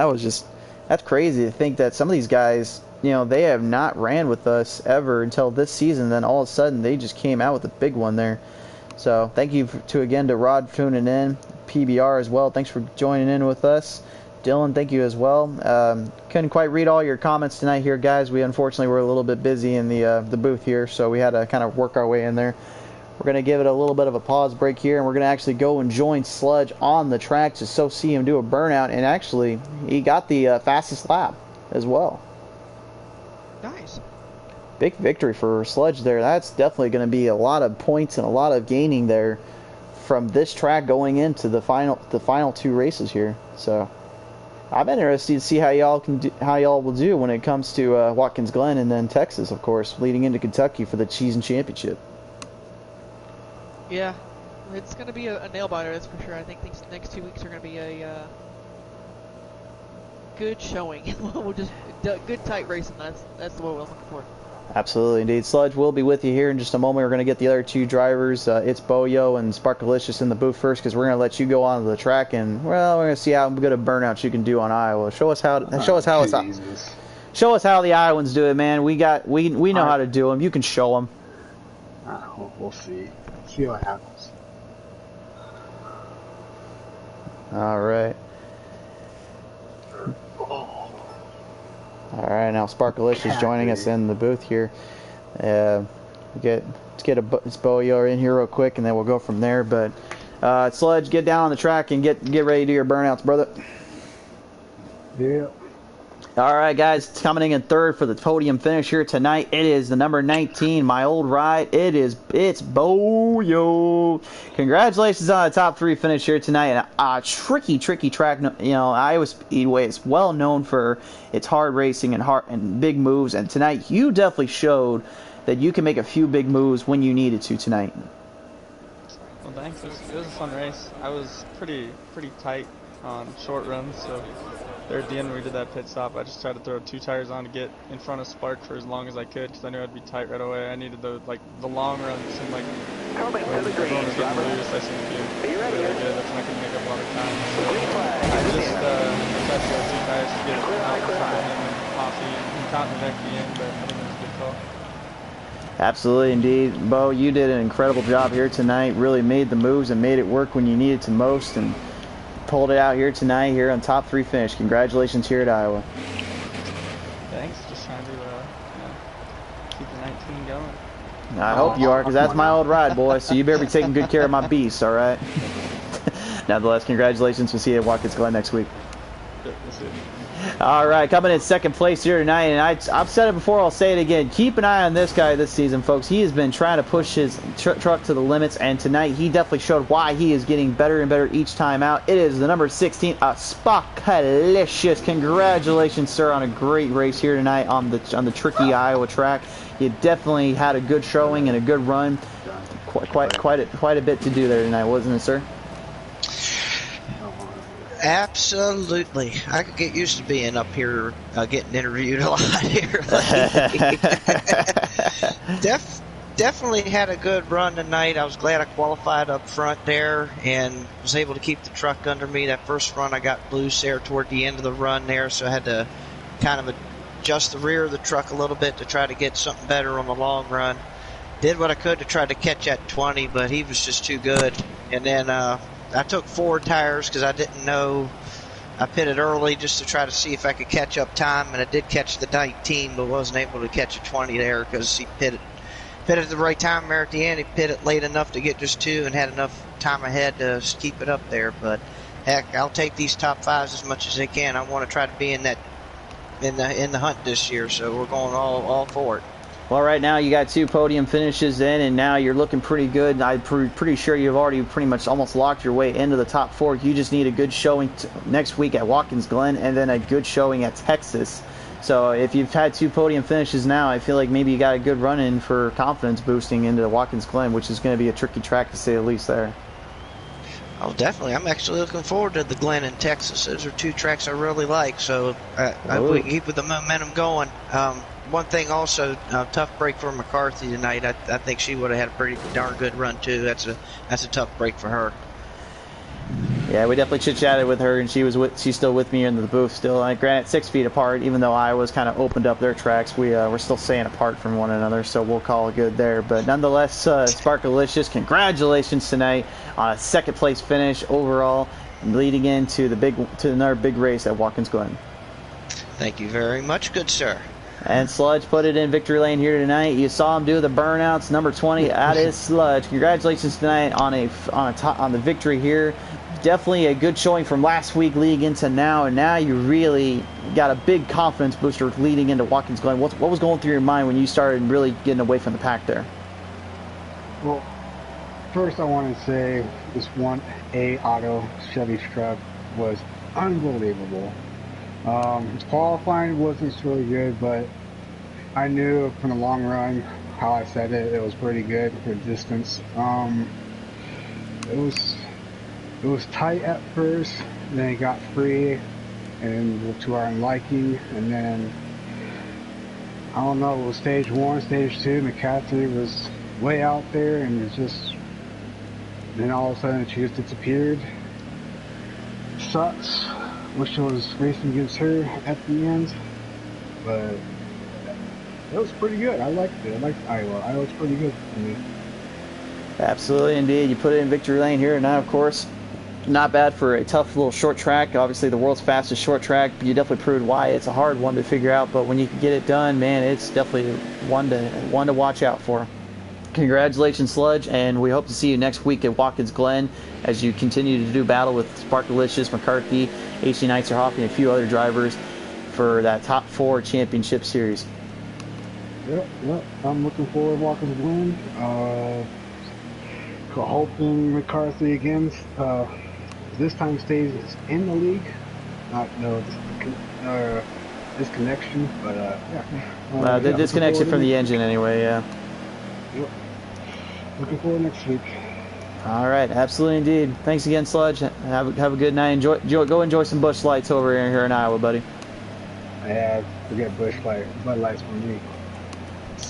that's crazy to think that some of these guys, they have not ran with us ever until this season. Then all of a sudden they just came out with a big one there. So thank you again to Rod for tuning in, PBR as well. Thanks for joining in with us. Dylan, thank you as well. Couldn't quite read all your comments tonight here, guys. We unfortunately were a little bit busy in the booth here, so we had to kind of work our way in there. We're going to give it a little bit of a pause break here, and we're going to actually go and join Sludge on the track to see him do a burnout, and actually, he got the fastest lap as well. Nice. Big victory for Sludge there. That's definitely going to be a lot of points and a lot of gaining there from this track going into the final 2 races here. So I'm interested to see how y'all will do when it comes to Watkins Glen and then Texas, of course, leading into Kentucky for the Cheese and Championship. Yeah, it's going to be a nail biter, that's for sure. I think these next 2 weeks are going to be a good showing. We'll just good tight racing. That's the what we're looking for. Absolutely, indeed. Sludge will be with you here in just a moment. We're going to get the other 2 drivers. It's Boyo and Sparkalicious in the booth first because we're going to let you go onto the track and we're going to see how good a burnout you can do on Iowa. Show us how the Iowans do it, man. We know how to do them. You can show them. We'll see. See what happens. All right. All right, now Sparkalicious joining us in the booth here. Let's get Boyo in here real quick, and then we'll go from there. But Sludge, get down on the track and get ready to do your burnouts, brother. Yeah. All right, guys, coming in 3rd for the podium finish here tonight. It is the number 19, my old ride. It's Boyo. Congratulations on a top 3 finish here tonight. And a tricky track. Iowa Speedway is well known for its hard racing and big moves. And tonight, you definitely showed that you can make a few big moves when you needed to tonight. Well, thanks. It was a fun race. I was pretty tight on short runs. So there at the end when we did that pit stop, I just tried to throw 2 tires on to get in front of Spark for as long as I could because I knew I'd be tight right away. I needed the long runs. Seemed like when everyone was getting loose, I seemed to be really good. That's when I could make up a lot of time. So I just tried to go 2 tires to get out in front of him and Coffee and Cotton at the end, but I think it was a good call. Absolutely, indeed. Bo, you did an incredible job here tonight. Really made the moves and made it work when you needed to most, and pulled it out here tonight here on top 3 finish. Congratulations here at Iowa. Thanks. Just trying to keep the 19 going. I hope you are, because that's my old ride, boy. So you better be taking good care of my beasts, all right? Nevertheless, congratulations. We'll see you at Watkins Glen next week. All right, coming in second place here tonight, and I've said it before, I'll say it again. Keep an eye on this guy this season, folks. He has been trying to push his truck to the limits, and tonight he definitely showed why he is getting better and better each time out. It is the number 16, Sparkalicious. Congratulations, sir, on a great race here tonight on the tricky Iowa track. You definitely had a good showing and a good run. Quite a bit to do there tonight, wasn't it, sir? Absolutely. I could get used to being up here getting interviewed a lot here. Definitely had a good run tonight. I was glad I qualified up front there and was able to keep the truck under me. That first run I got loose there toward the end of the run there, so I had to kind of adjust the rear of the truck a little bit to try to get something better on the long run. Did what I could to try to catch that 20, but he was just too good. And then I took 4 tires because I didn't know. I pitted early just to try to see if I could catch up time, and I did catch the 19, but wasn't able to catch a 20 there because he pitted at the right time there at the end. He pitted late enough to get just 2 and had enough time ahead to keep it up there. But heck, I'll take these top 5s as much as they can. I want to try to be in the hunt this year, so we're going all for it. Well, right now you got 2 podium finishes in, and now you're looking pretty good. I'm pretty sure you've already pretty much almost locked your way into the top 4. You just need a good showing next week at Watkins Glen, and then a good showing at Texas. So if you've had 2 podium finishes now, I feel like maybe you got a good run in for confidence boosting into Watkins Glen, which is going to be a tricky track to say the least there. Oh, definitely. I'm actually looking forward to the Glen in Texas. Those are 2 tracks I really like, so we can keep with the momentum going. One thing also, tough break for McCarthy tonight. I think she would have had a pretty darn good run too. That's a tough break for her. Yeah, we definitely chit-chatted with her, and she's still with me in the booth still. Granted, 6 feet apart, even though Iowa's kind of opened up their tracks, we're still staying apart from one another, so we'll call it good there. But nonetheless, Sparkalicious, congratulations tonight on a second-place finish overall, leading into another big race at Watkins Glen. Thank you very much, good sir. And Sludge put it in victory lane here tonight. You saw him do the burnouts. Number 20, that is Sludge. Congratulations tonight on the victory here. Definitely a good showing from last week leading into now, and now you really got a big confidence booster leading into Watkins Glen. What was going through your mind when you started really getting away from the pack there? Well, first I want to say this 1A Auto Chevy truck was unbelievable. Qualifying wasn't really good, but I knew from the long run, how I said it was pretty good for distance. It was tight at first, then it got free and to our liking, and then I don't know, it was stage 1, stage 2, McCaffrey was way out there, and then all of a sudden she just disappeared. Sucks. Wish I was racing against her at the end, but it was pretty good. I liked it. I liked Iowa. Iowa's pretty good for me. Absolutely, indeed. You put it in victory lane here, and now, of course, not bad for a tough little short track. Obviously, the world's fastest short track. You definitely proved why it's a hard one to figure out, but when you can get it done, man, it's definitely one to watch out for. Congratulations, Sludge, and we hope to see you next week at Watkins Glen as you continue to do battle with Sparkalicious, McCarthy, H.D. Neitzer-Hoff, and a few other drivers for that top 4 championship series. Yep. I'm looking forward to Watkins Glen. Hoping McCarthy again this time stays in the league. Disconnection, but yeah. The disconnection from the engine anyway, yeah. Yep. Looking forward next week. All right, absolutely indeed. Thanks again, Sludge. Have a good night. Go enjoy some Busch Lights over here in Iowa, buddy. Yeah, forget Bud Lights for me.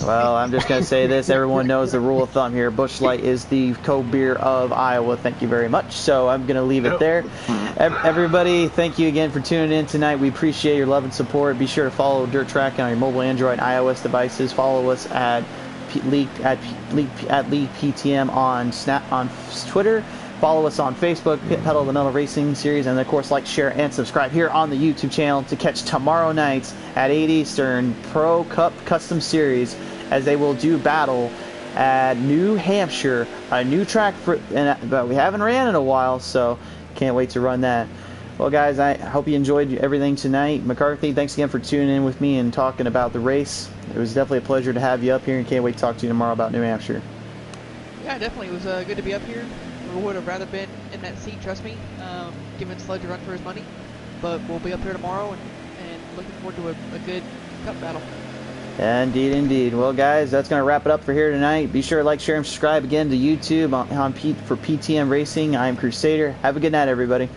Well, I'm just going to say this. Everyone knows the rule of thumb here. Busch Light is the co-beer of Iowa. Thank you very much. So I'm going to leave it there. Everybody, thank you again for tuning in tonight. We appreciate your love and support. Be sure to follow Dirt Track on your mobile Android and iOS devices. Follow us at League PTM on Twitter. Follow us on Facebook, Pit Pedal the Metal Racing Series, and of course, like, share, and subscribe here on the YouTube channel to catch tomorrow night at 8 Eastern Pro Cup Custom Series, as they will do battle at New Hampshire, a new track but we haven't ran in a while, so can't wait to run that. Well, guys, I hope you enjoyed everything tonight. McCarthy, thanks again for tuning in with me and talking about the race. It was definitely a pleasure to have you up here, and can't wait to talk to you tomorrow about New Hampshire. Yeah, definitely. It was good to be up here. We would have rather been in that seat, trust me, giving Sludge a run for his money. But we'll be up here tomorrow and looking forward to a good cup battle. Indeed, indeed. Well, guys, that's going to wrap it up for here tonight. Be sure to like, share, and subscribe again to YouTube for PTM Racing. I'm Crusader. Have a good night, everybody.